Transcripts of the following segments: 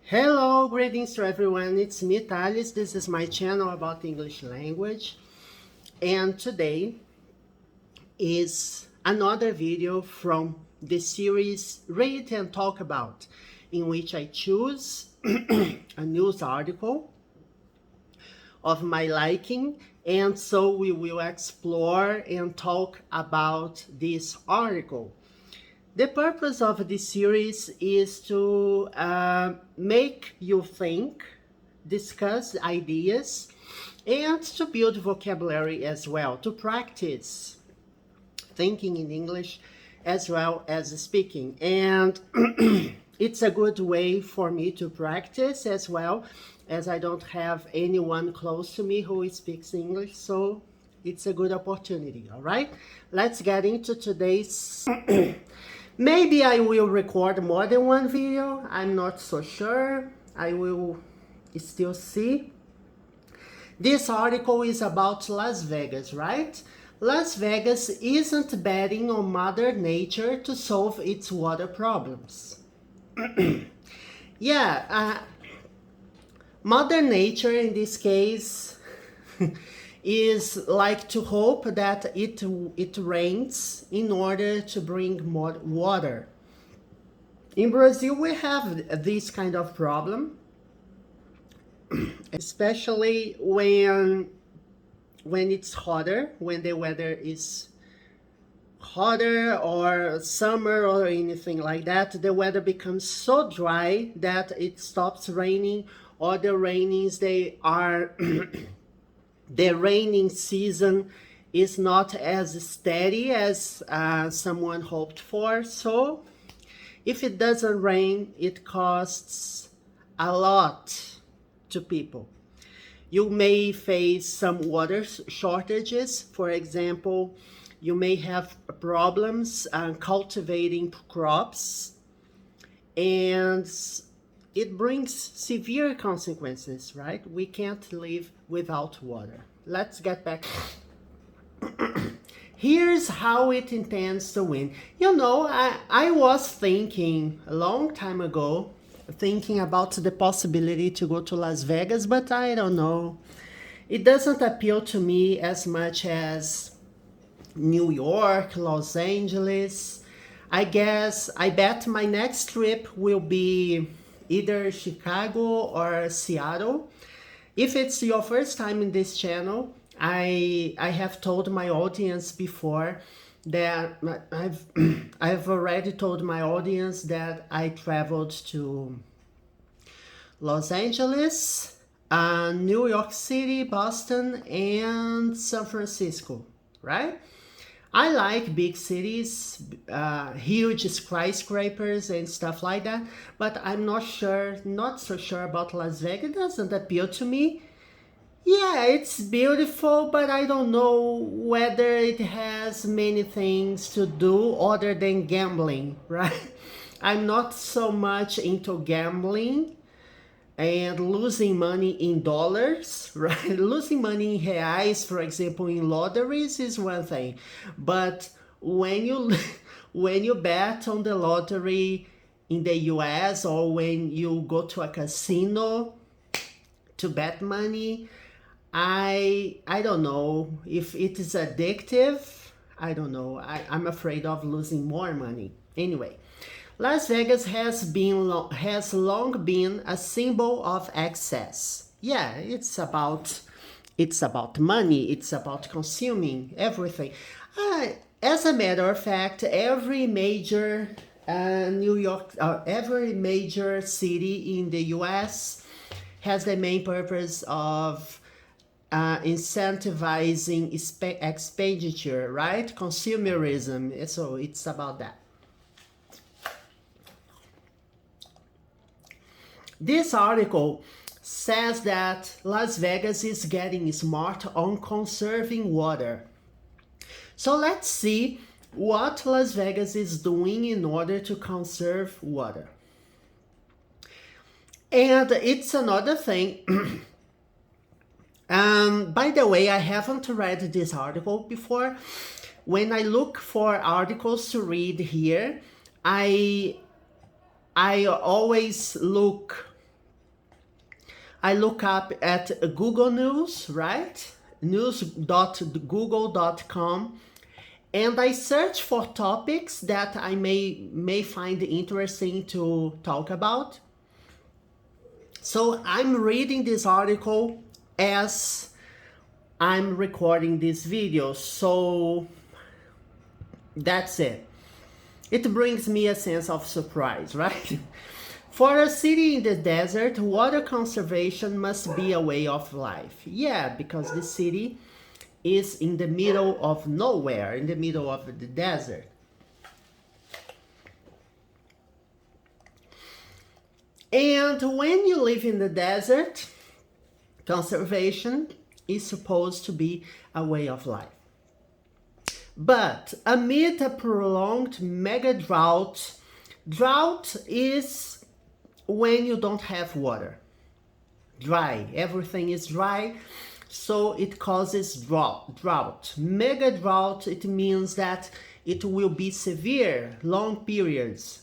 Hello, greetings to everyone. It's me, Thales. This is my channel about English language. And today is another video from the series Read and Talk About, in which I choose a news article of my liking, and so we will explore and talk about this article. The purpose of this series is to make you think, discuss ideas, and to build vocabulary as well, to practice thinking in English as well as speaking. And it's a good way for me to practice as well, as I don't have anyone close to me who speaks English, so it's a good opportunity, all right? Let's get into today's... Maybe I will record more than one video, I'm not so sure, I will still see. This article is about Las Vegas, right? Las Vegas isn't betting on Mother Nature to solve its water problems. Mother Nature in this case is like to hope that it rains in order to bring more water. In Brazil, we have this kind of problem, especially when it's hotter, when the weather is hotter or summer or anything like that. The weather becomes so dry that it stops raining, or the rainings, they are the raining season is not as steady as someone hoped for. So if it doesn't rain, it costs a lot to people. You may face some water shortages. For example, you may have problems cultivating crops, and it brings severe consequences, right? We can't live without water. Let's get back. Here's how it intends to win. You know, I was thinking a long time ago, thinking about the possibility to go to Las Vegas, but I don't know. It doesn't appeal to me as much as New York, Los Angeles. I bet my next trip will be either Chicago or Seattle. If it's your first time in this channel, I have told my audience before that I've already told my audience that I traveled to Los Angeles, New York City, Boston, and San Francisco, right? I like big cities, huge skyscrapers and stuff like that, but I'm not so sure about Las Vegas. It doesn't appeal to me. Yeah, it's beautiful, but I don't know whether it has many things to do other than gambling, right? I'm not so much into gambling and losing money in dollars, right? Losing money in reais, for example, in lotteries is one thing, but when you bet on the lottery in the US, or when you go to a casino to bet money, I don't know if it is addictive. I don't know. I'm afraid of losing more money. Anyway, Las Vegas has long been a symbol of excess. Yeah, it's about money, it's about consuming everything. As a matter of fact, every major every major city in the US has the main purpose of incentivizing expenditure, right? Consumerism. So it's about that. This article says that Las Vegas is getting smart on conserving water. So let's see what Las Vegas is doing in order to conserve water. And it's another thing. By the way, I haven't read this article before. When I look for articles to read here, I always look I look up at Google News, right? news.google.com, and I search for topics that I may find interesting to talk about. So I'm reading this article as I'm recording this video, so that's it. It brings me a sense of surprise, right? For a city in the desert, water conservation must be a way of life. Yeah, because the city is in the middle of nowhere, in the middle of the desert. And when you live in the desert, conservation is supposed to be a way of life. But amid a prolonged mega drought is when you don't have water. Dry, everything is dry, so it causes drought. Mega drought, it means that it will be severe, long periods.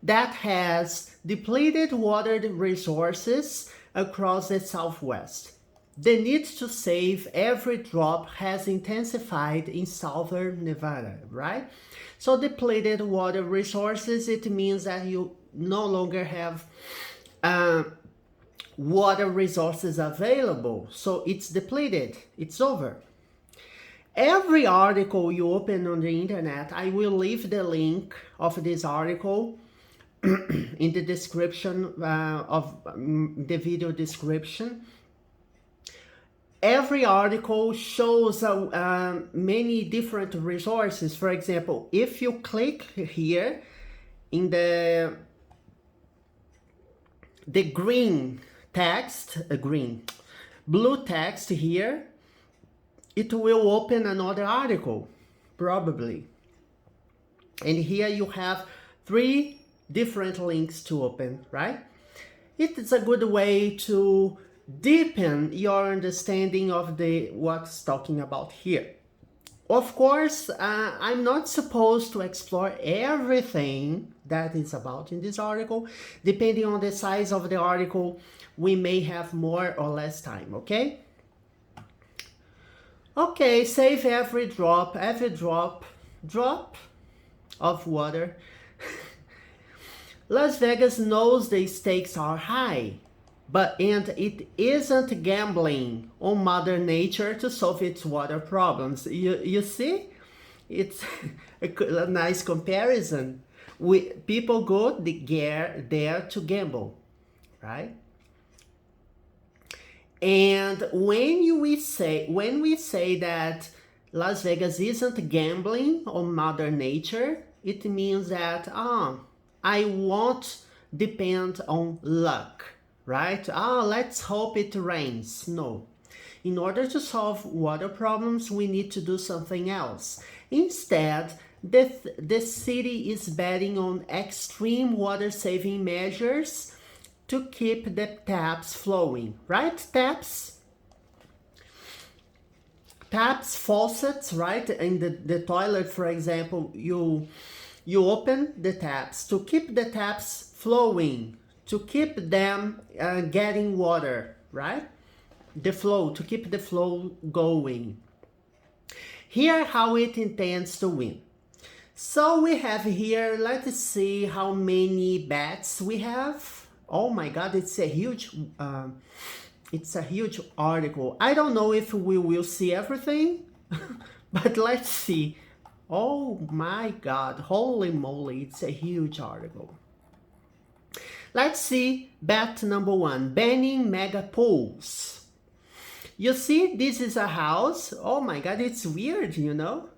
That has depleted water resources across the Southwest. The need to save every drop has intensified in southern Nevada, right? So depleted water resources, it means that you no longer have water resources available. So it's depleted, it's over. Every article you open on the internet, I will leave the link of this article in the description of the video description. Every article shows many different resources. For example, if you click here in the green text, blue text here, it will open another article, probably. And here you have 3 different links to open, right? It is a good way to deepen your understanding of what's talking about here. Of course, I'm not supposed to explore everything that is about in this article. Depending on the size of the article, we may have more or less time, okay? Okay, save every drop of water. Las Vegas knows the stakes are high, and it isn't gambling on Mother Nature to solve its water problems. You see? It's a nice comparison. People go there to gamble, right? And when we say that Las Vegas isn't gambling on Mother Nature, it means that I won't depend on luck, right? Let's hope it rains. No. In order to solve water problems, we need to do something else. Instead, the city is betting on extreme water-saving measures to keep the taps flowing, right? Taps, faucets, right? In the toilet, for example, you open the taps to keep the taps flowing, to keep them getting water, right? To keep the flow going. Here how it intends to win. So we have here, let's see how many bets we have. Oh my God, it's a huge article. I don't know if we will see everything, but let's see. Oh my God, holy moly, it's a huge article. Let's see bet number 1, banning mega pools. You see, this is a house. Oh my God, it's weird, you know?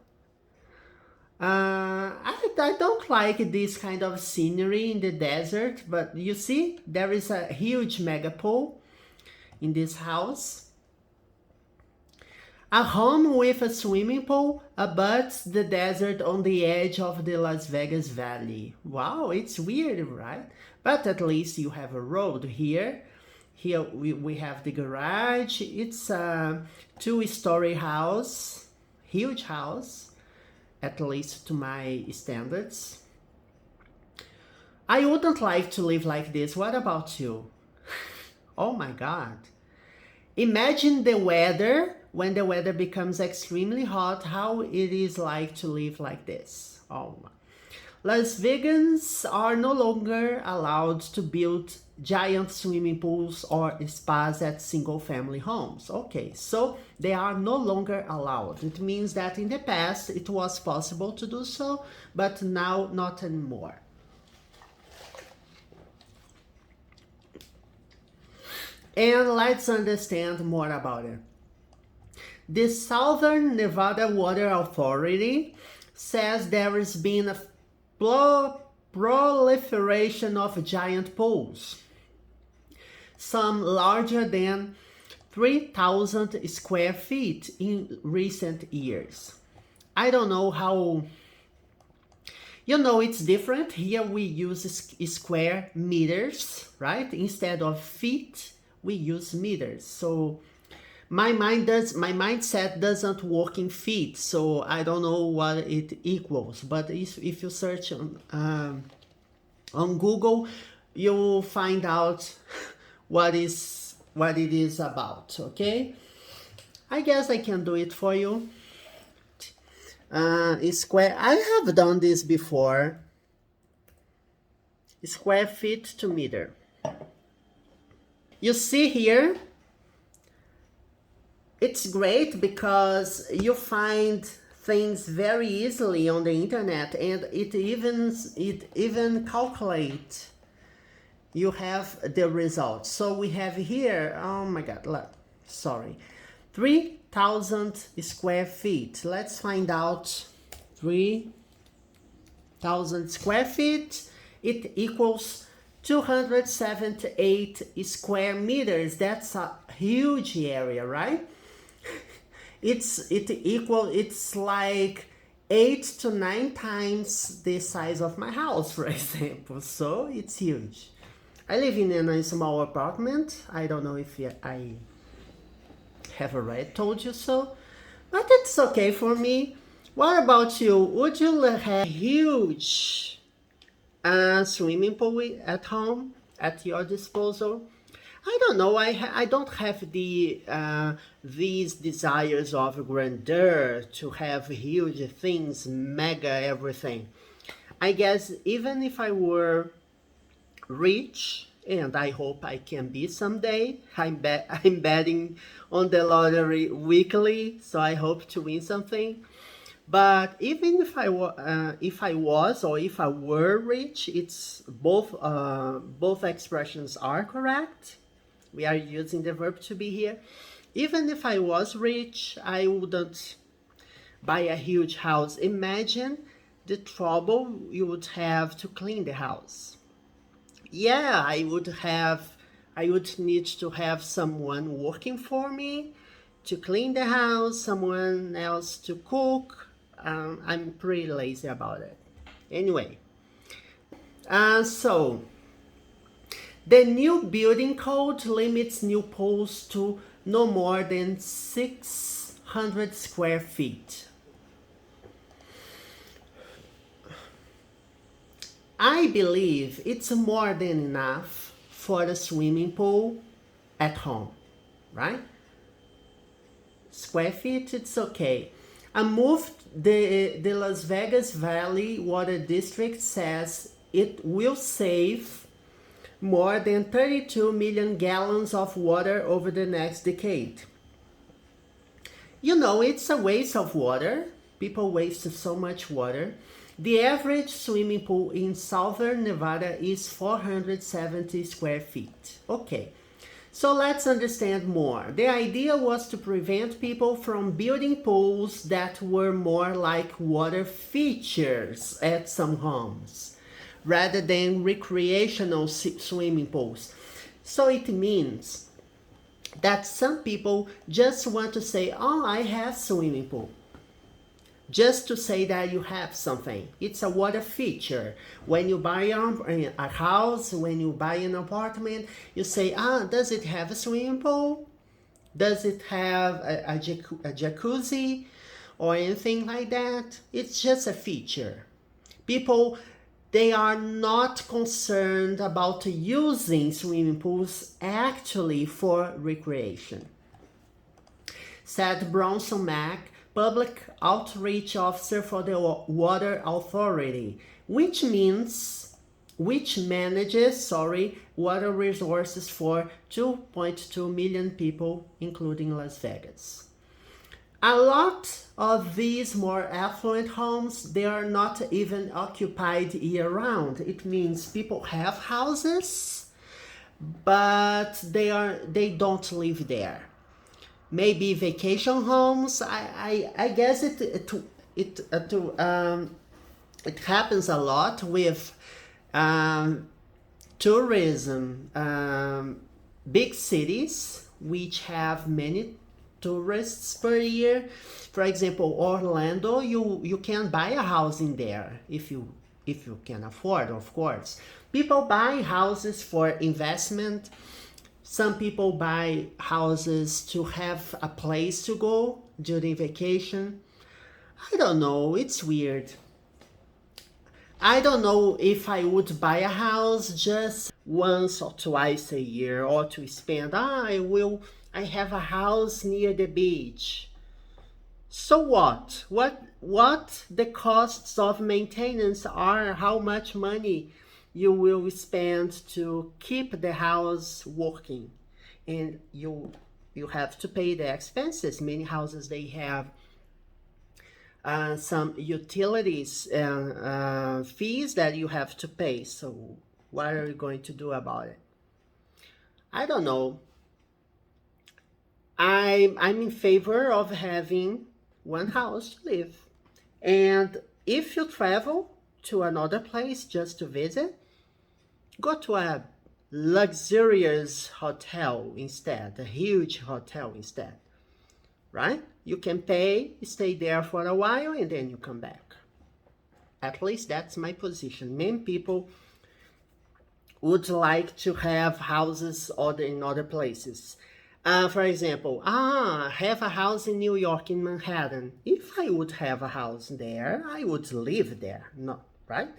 I don't like this kind of scenery in the desert, but you see, there is a huge mega pool in this house. A home with a swimming pool abuts the desert on the edge of the Las Vegas Valley. Wow, it's weird, right? But at least you have a road here. Here we have the garage. It's a 2-story house, huge house, at least to my standards. I wouldn't like to live like this. What about you? Oh my God. Imagine the weather, when the weather becomes extremely hot, how it is like to live like this. Oh my. Las Vegans are no longer allowed to build giant swimming pools or spas at single-family homes. Okay, so they are no longer allowed. It means that in the past it was possible to do so, but now not anymore. And let's understand more about it. The Southern Nevada Water Authority says there has been a proliferation of giant pools, some larger than 3,000 square feet in recent years. I don't know how, you know, it's different. Here we use square meters, right? Instead of feet, we use meters. So my mindset doesn't work in feet, so I don't know what it equals. But if you search on Google, you'll find out what it is about. Okay, I guess I can do it for you. Square. I have done this before. Square feet to meter. You see here. It's great because you find things very easily on the internet, and it even calculates. You have the results. So we have here, oh my God, look, sorry, 3,000 square feet. Let's find out 3,000 square feet. It equals 278 square meters. That's a huge area, right? It's like 8 to 9 times the size of my house, for example. So it's huge. I live in a small apartment. I don't know if I have already told you so, but it's okay for me. What about you? Would you have a huge swimming pool at home at your disposal? I don't know. I don't have these desires of grandeur to have huge things, mega everything. I guess even if I were rich, and I hope I can be someday. I'm betting on the lottery weekly, so I hope to win something. But even if I was or if I were rich, it's both expressions are correct. We are using the verb to be here. Even if I was rich, I wouldn't buy a huge house. Imagine the trouble you would have to clean the house. Yeah, I would need to have someone working for me to clean the house, someone else to cook. I'm pretty lazy about it. Anyway, so the new building code limits new pools to no more than 600 square feet. I believe it's more than enough for a swimming pool at home, right? Square feet, it's okay. A move the Las Vegas Valley Water District says it will save more than 32 million gallons of water over the next decade. You know, it's a waste of water. People waste so much water. The average swimming pool in southern Nevada is 470 square feet. Okay, so let's understand more. The idea was to prevent people from building pools that were more like water features at some homes, rather than recreational swimming pools. So it means that some people just want to say, oh, I have swimming pool. Just to say that you have something. It's a water feature. When you buy a house, when you buy an apartment, you say, does it have a swimming pool? Does it have a jacuzzi or anything like that? It's just a feature. People they are not concerned about using swimming pools actually for recreation, said Bronson Mack, public outreach officer for the Water Authority, which manages water resources for 2.2 million people, including Las Vegas. A lot of these more affluent homes, they are not even occupied year-round. It means people have houses, but they don't live there. Maybe vacation homes. I guess it happens a lot with tourism. Big cities which have many tourists per year. For example, Orlando, you can buy a house in there if you can afford, of course. People buy houses for investment. Some people buy houses to have a place to go during vacation. I don't know, it's weird. I don't know if I would buy a house just once or twice a year, or to spend, I have a house near the beach. So what? What the costs of maintenance are, how much money you will spend to keep the house working. And you have to pay the expenses. Many houses, they have some utilities fees that you have to pay. So what are you going to do about it? I don't know. I'm in favor of having one house to live. And if you travel to another place just to visit, go to a luxurious hotel instead, a huge hotel instead, right? You can pay, stay there for a while, and then you come back. At least that's my position. Many people would like to have houses in other places. For example, have a house in New York, in Manhattan. If I would have a house there, I would live there, no, right?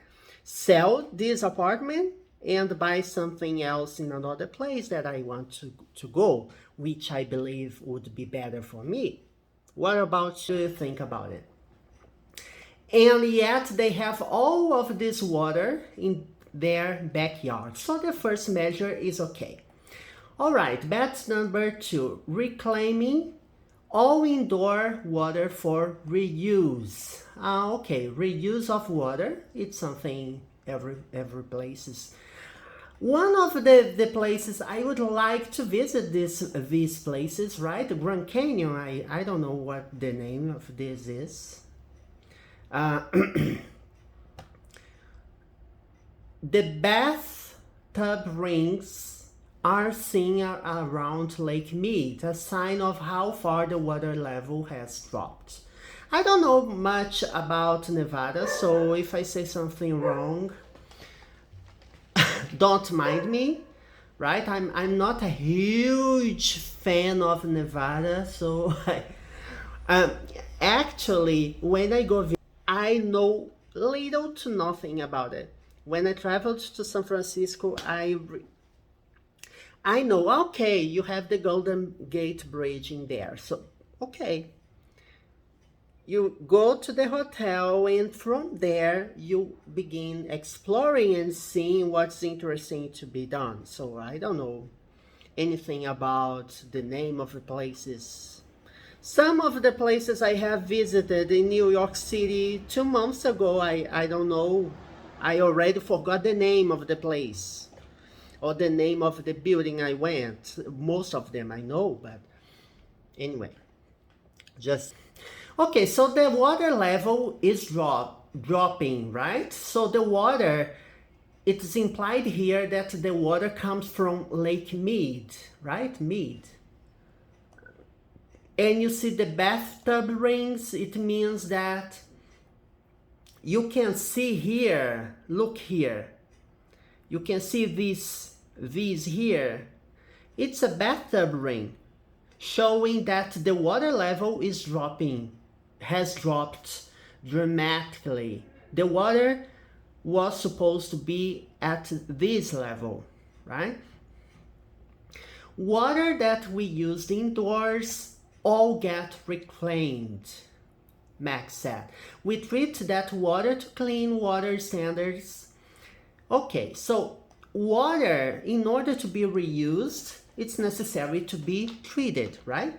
Sell this apartment and buy something else in another place that I want to go, which I believe would be better for me. What about you think about it? And yet they have all of this water in their backyard. So the first measure is okay. All right, bet number 2, reclaiming all indoor water for reuse. Okay, reuse of water, it's something every place is. One of the places I would like to visit these places, right? Grand Canyon, I don't know what the name of this is. The bathtub rings are seen around Lake Mead, a sign of how far the water level has dropped. I don't know much about Nevada, so if I say something wrong, don't mind me, right? I'm not a huge fan of Nevada, so actually, when I go, I know little to nothing about it. When I traveled to San Francisco, I know, okay, you have the Golden Gate Bridge in there, so okay. You go to the hotel, and from there you begin exploring and seeing what's interesting to be done. So I don't know anything about the name of the places. Some of the places I have visited in New York City 2 months ago, I don't know, I already forgot the name of the place or the name of the building I went. Most of them I know, but anyway, just... Okay, so the water level is dropping, right? So the water, it is implied here that the water comes from Lake Mead, right? Mead. And you see the bathtub rings, it means that you can see here, look here. You can see these here. It's a bathtub ring, showing that the water level is dropping, has dropped dramatically. The water was supposed to be at this level, right? Water that we used indoors all get reclaimed, Max said. We treat that water to clean water standards. Okay, so water, in order to be reused, it's necessary to be treated, right?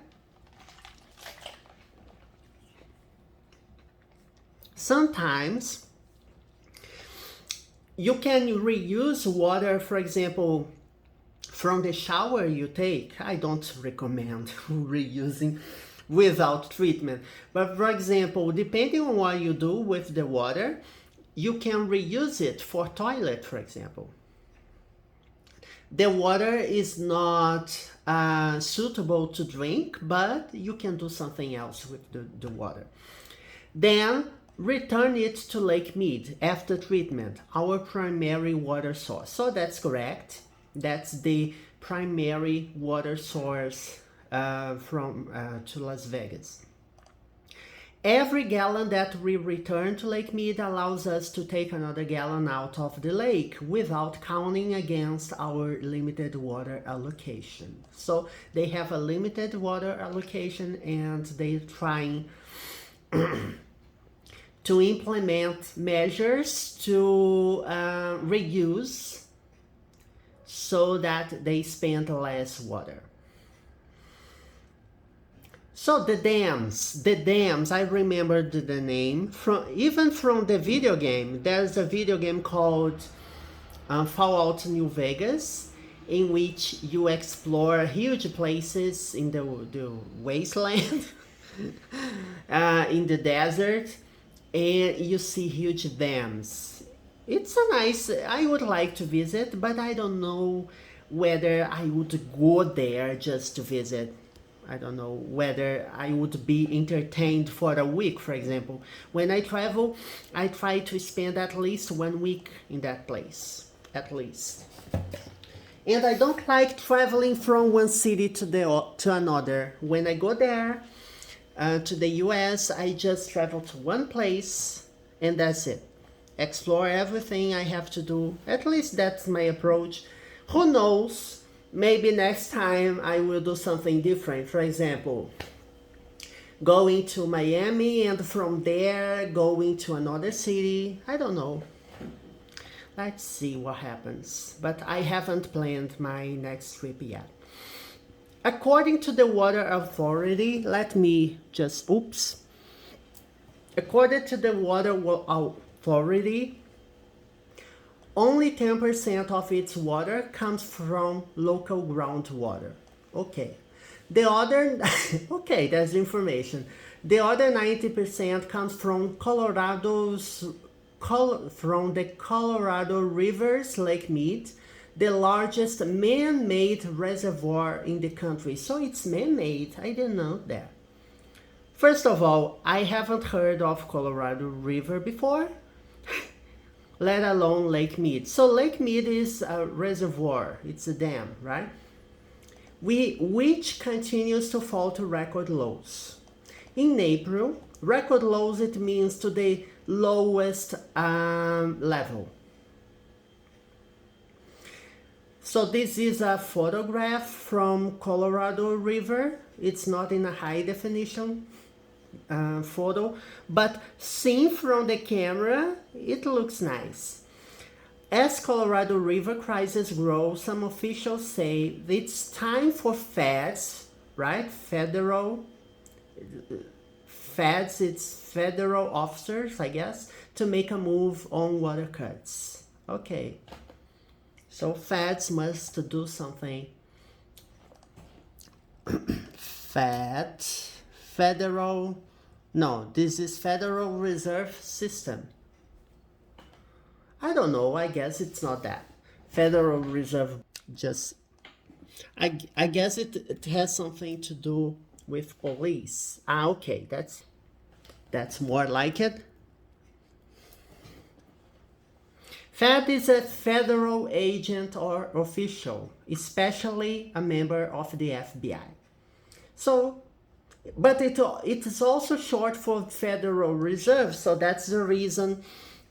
Sometimes you can reuse water, for example, from the shower you take. I don't recommend reusing without treatment. But for example, depending on what you do with the water, you can reuse it for toilet, for example. The water is not suitable to drink, but you can do something else with the water. Then return it to Lake Mead after treatment, our primary water source. So that's correct. That's the primary water source to Las Vegas. Every gallon that we return to Lake Mead allows us to take another gallon out of the lake without counting against our limited water allocation. So they have a limited water allocation and they're trying to implement measures to reuse so that they spend less water. So the dams, I remembered the name, even from the video game. There's a video game called Fallout New Vegas, in which you explore huge places in the wasteland, in the desert, and you see huge dams. It's a nice, I would like to visit, but I don't know whether I would go there just to visit. I don't know whether I would be entertained for a week, for example. When I travel, I try to spend at least 1 week in that place, at least. And I don't like traveling from one city to another. When I go there, to the US, I just travel to one place and that's it. Explore everything I have to do. At least that's my approach. Who knows? Maybe next time I will do something different. For example, going to Miami and from there going to another city. I don't know. Let's see what happens. But I haven't planned my next trip yet. According to the Water Authority, According to the Water Authority, only 10% of its water comes from local groundwater. Okay. The other, okay, that's information. The other 90% comes from from the Colorado River's Lake Mead, the largest man-made reservoir in the country. So it's man-made. I didn't know that. First of all, I haven't heard of Colorado River before, let alone Lake Mead. So Lake Mead is a reservoir. It's a dam, right? Which continues to fall to record lows. In April, record lows, it means to the lowest level. So this is a photograph from Colorado River. It's not in a high definition photo, but seen from the camera, it looks nice. As Colorado River crisis grows, some officials say it's time for feds, right? Feds, it's federal officers, I guess, to make a move on water cuts. Okay. So feds must do something. This is Federal Reserve System. I don't know, I guess it's not that. Federal Reserve, I guess it has something to do with police. Okay, that's more like it. Fed is a federal agent or official, especially a member of the FBI. So, but it is also short for Federal Reserve, so that's the reason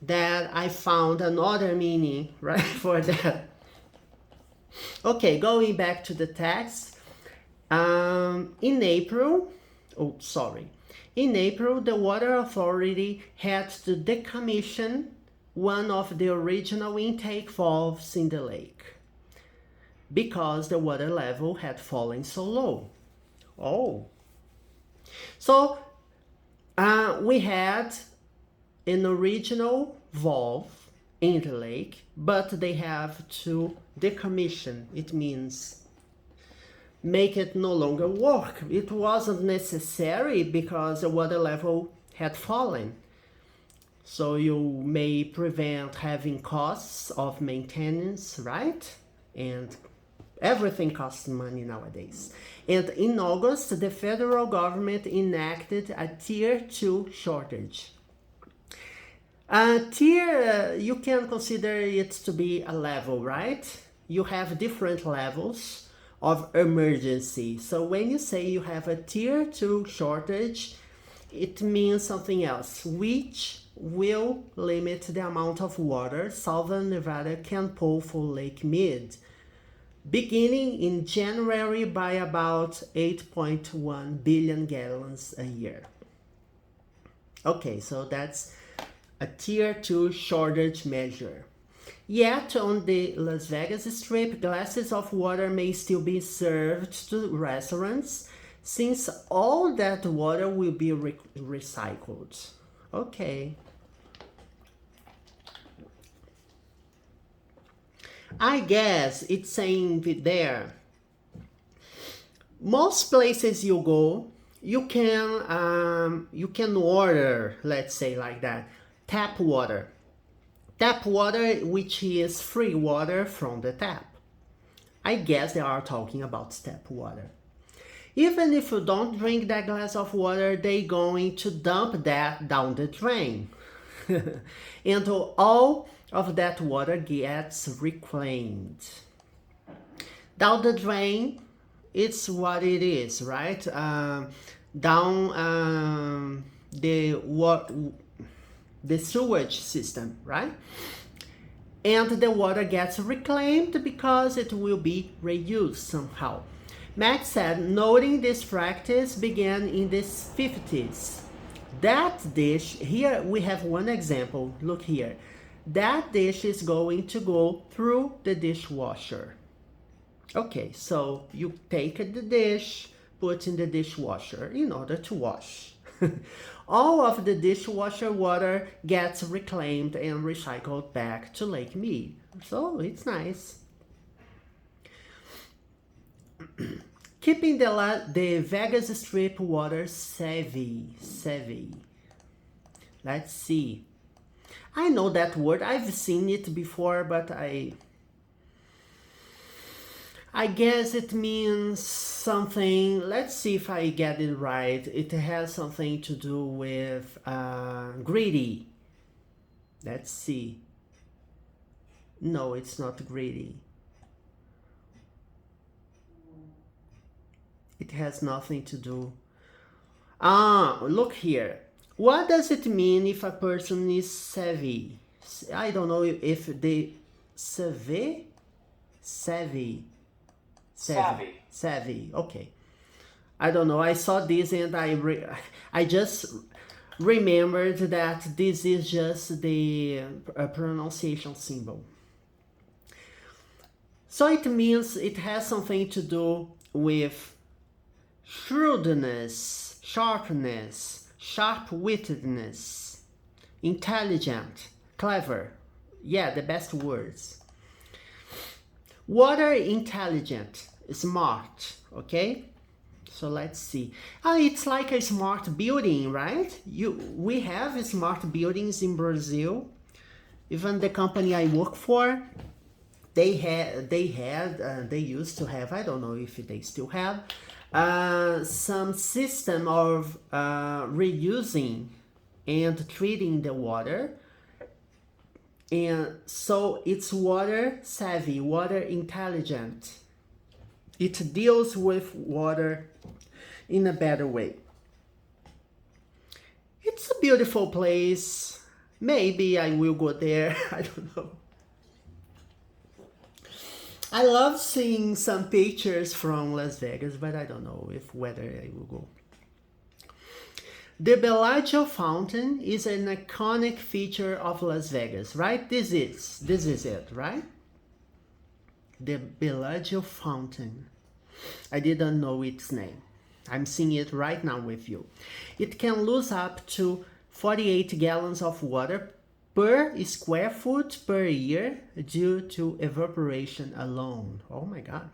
that I found another meaning, right, for that. Okay, going back to the text. In April, the Water Authority had to decommission one of the original intake valves in the lake because the water level had fallen so low. Oh. So we had an original valve in the lake, but they have to decommission. It means make it no longer work. It wasn't necessary because the water level had fallen. So you may prevent having costs of maintenance, right? And everything costs money nowadays. And in August, the federal government enacted a Tier 2 shortage. Tier, you can consider it to be a level, right? You have different levels of emergency. So when you say you have a Tier 2 shortage, it means something else, which will limit the amount of water Southern Nevada can pull for Lake Mead, beginning in January by about 8.1 billion gallons a year. Okay, so that's a Tier 2 shortage measure. Yet on the Las Vegas Strip, glasses of water may still be served to restaurants since all that water will be recycled. Okay. I guess it's saying there, most places you go, you can order, let's say like that, tap water. Tap water, which is free water from the tap. I guess they are talking about tap water. Even if you don't drink that glass of water, they're going to dump that down the drain. And all of that water gets reclaimed. Down the drain, it's what it is, right? Down the sewage system, right? And the water gets reclaimed because it will be reused somehow. Matt said, noting this practice began in the 50s. That dish, here we have one example, look here. That dish is going to go through the dishwasher. Okay, so you take the dish, put in the dishwasher in order to wash. All of the dishwasher water gets reclaimed and recycled back to Lake Mead. So it's nice. Keeping the Vegas Strip water savvy. Let's see. I know that word. I've seen it before, but I guess it means something. Let's see if I get it right. It has something to do with greedy. Let's see. No, it's not greedy. It has nothing to do. Look here. What does it mean if a person is savvy? I don't know if they savvy. Okay. I don't know. I saw this and I just remembered that this is just the pronunciation symbol. So it means it has something to do with shrewdness, sharpness, sharp-wittedness, intelligent, clever. Yeah, the best words. Water intelligent, smart, okay? So let's see. It's like a smart building, right? We have smart buildings in Brazil. Even the company I work for, they used to have, I don't know if they still have, some system of reusing and treating the water. And so it's water savvy, water intelligent. It deals with water in a better way. It's a beautiful place. Maybe I will go there. I don't know. I love seeing some pictures from Las Vegas, but I don't know whether I will go. The Bellagio fountain is an iconic feature of Las Vegas, right? This is it, right? The Bellagio fountain. I didn't know its name. I'm seeing it right now with you. It can lose up to 48 gallons of water per square foot per year due to evaporation alone. Oh my God.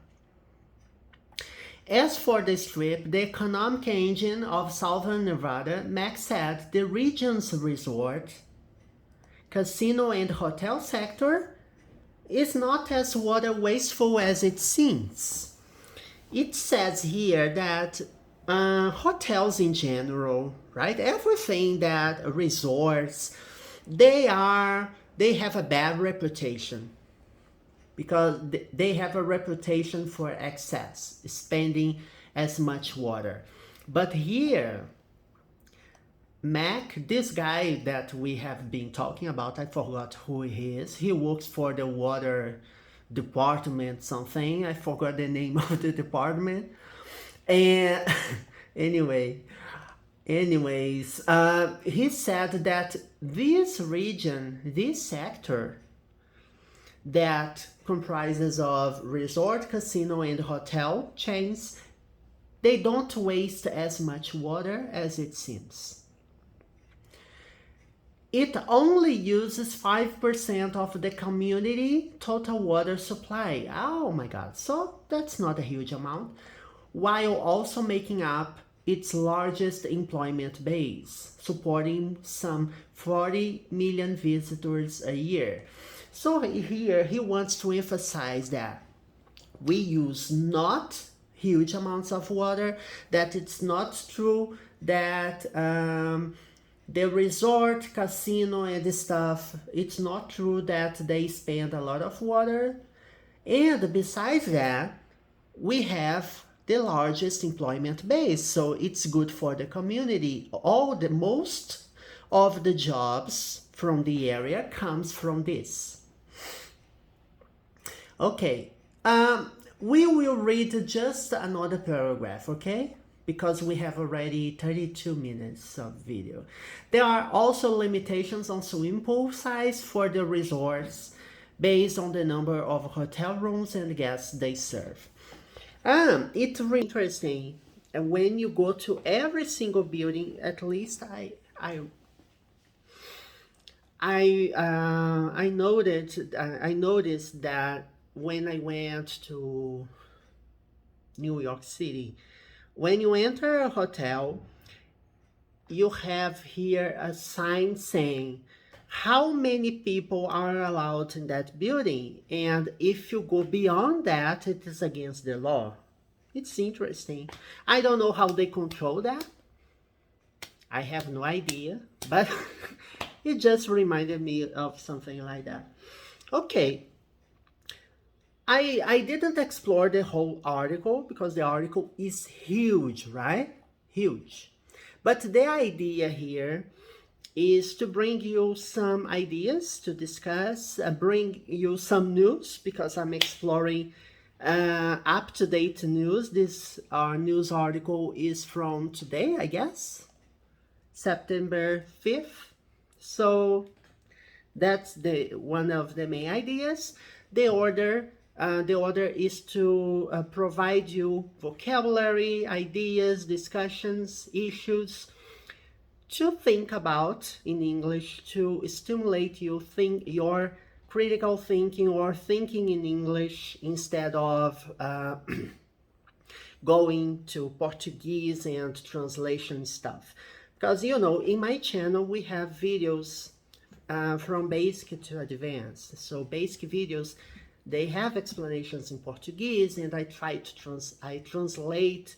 As for the Strip, the economic engine of Southern Nevada, Max said the region's resort, casino and hotel sector is not as water wasteful as it seems. It says here that hotels in general, right? Everything that resorts, they have a bad reputation because they have a reputation for excess, spending as much water. But here, Mac, this guy that we have been talking about, I forgot who he is. He works for the water department something. I forgot the name of the department. And anyways, he said that this region, this sector that comprises of resort, casino, and hotel chains, they don't waste as much water as it seems. It only uses 5% of the community total water supply. Oh my God, so that's not a huge amount, while also making up its largest employment base, supporting some 40 million visitors a year. So here he wants to emphasize that we use not huge amounts of water, that it's not true that the resort, casino, and stuff, it's not true that they spend a lot of water. And besides that, we have the largest employment base, so it's good for the community. Most of the jobs from the area comes from this. Okay, we will read just another paragraph, okay? Because we have already 32 minutes of video. There are also limitations on swimming pool size for the resorts based on the number of hotel rooms and guests they serve. It's really interesting. And when you go to every single building, at least I noticed that when I went to New York City, when you enter a hotel, you have here a sign saying how many people are allowed in that building. And if you go beyond that, it is against the law. It's interesting. I don't know how they control that. I have no idea, but it just reminded me of something like that. Okay. I didn't explore the whole article because the article is huge, right? Huge. But the idea here is to bring you some ideas to discuss, bring you some news because I'm exploring up-to-date news. This news article is from today, I guess, September 5th. So that's one of the main ideas. The order is to provide you vocabulary, ideas, discussions, issues to think about in English, to stimulate your critical thinking or thinking in English instead of going to Portuguese and translation stuff. Because, in my channel, we have videos from basic to advanced. So basic videos, they have explanations in Portuguese, and I try to translate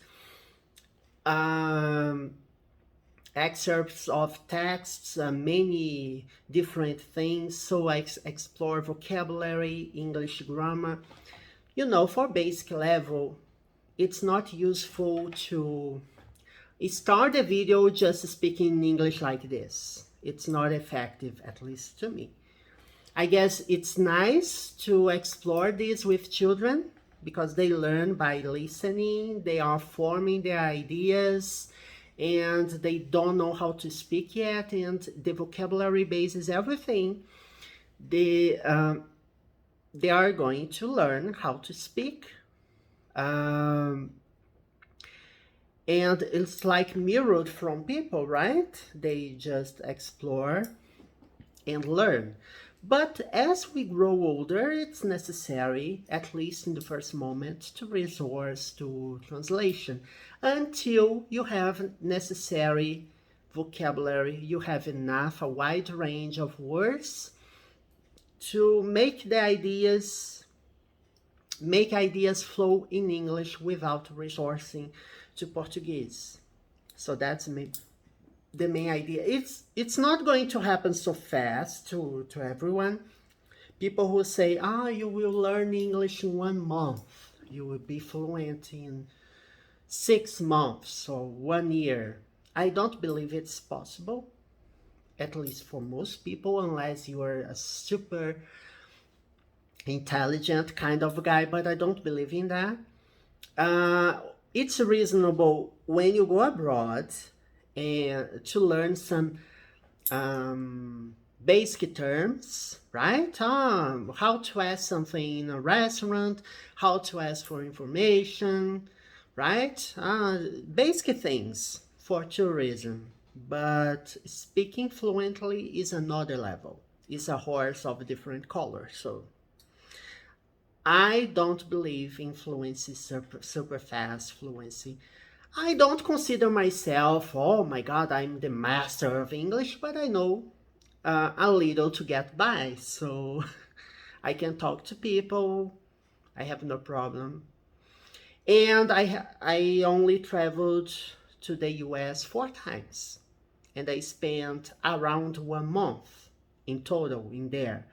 excerpts of texts, many different things. So I explore vocabulary, English grammar. For basic level, it's not useful to start a video just speaking English like this. It's not effective, at least to me. I guess it's nice to explore this with children because they learn by listening, they are forming their ideas, and they don't know how to speak yet, and the vocabulary base is everything. They are going to learn how to speak. And it's like mirrored from people, right? They just explore and learn. But as we grow older, it's necessary, at least in the first moment, to resort to translation until you have necessary vocabulary, you have enough, a wide range of words to make ideas flow in English without resorting to Portuguese. So that's the main idea. It's not going to happen so fast to everyone. People who say, you will learn English in 1 month, you will be fluent in 6 months or 1 year. I don't believe it's possible, at least for most people, unless you are a super intelligent kind of guy, but I don't believe in that. It's reasonable when you go abroad and to learn some basic terms, right? How to ask something in a restaurant, how to ask for information, right? Basic things for tourism. But speaking fluently is another level. It's a horse of different colors. So I don't believe in fluency, super fast fluency. I don't consider myself, oh my God, I'm the master of English, but I know a little to get by. So I can talk to people. I have no problem. And I only traveled to the US 4 times. And I spent around 1 month in total in there.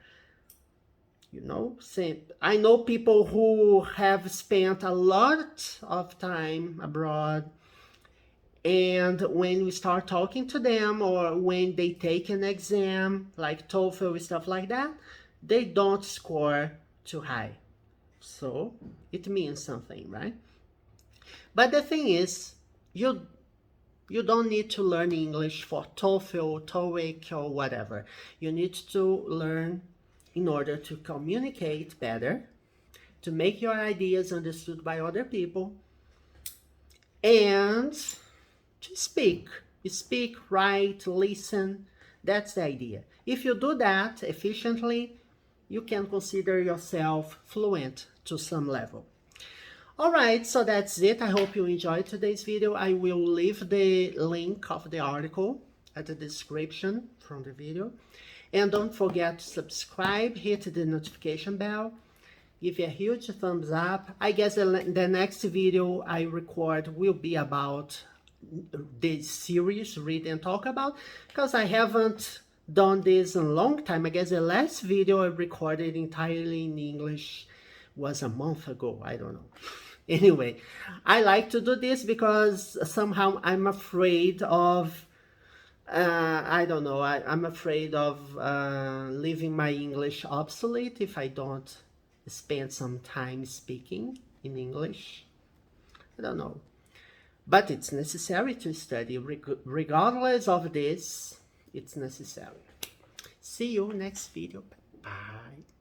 You know, I know people who have spent a lot of time abroad, and when we start talking to them or when they take an exam like TOEFL, stuff like that, they don't score too high. So it means something, right? But the thing is, you don't need to learn English for TOEFL, TOEIC, or whatever. You need to learn in order to communicate better, to make your ideas understood by other people, and to speak, write, listen. That's the idea. If you do that efficiently, you can consider yourself fluent to some level. All right, so that's it. I hope you enjoyed today's video. I will leave the link of the article at the description from the video. And don't forget to subscribe, hit the notification bell, give a huge thumbs up. I guess the next video I record will be about the series Read and Talk About, because I haven't done this in a long time. I guess the last video I recorded entirely in English was a month ago. I don't know. Anyway, I like to do this because somehow I'm afraid of I don't know, I'm afraid of leaving my English obsolete if I don't spend some time speaking in English. I don't know. But it's necessary to study. Regardless of this, it's necessary. See you next video. Bye.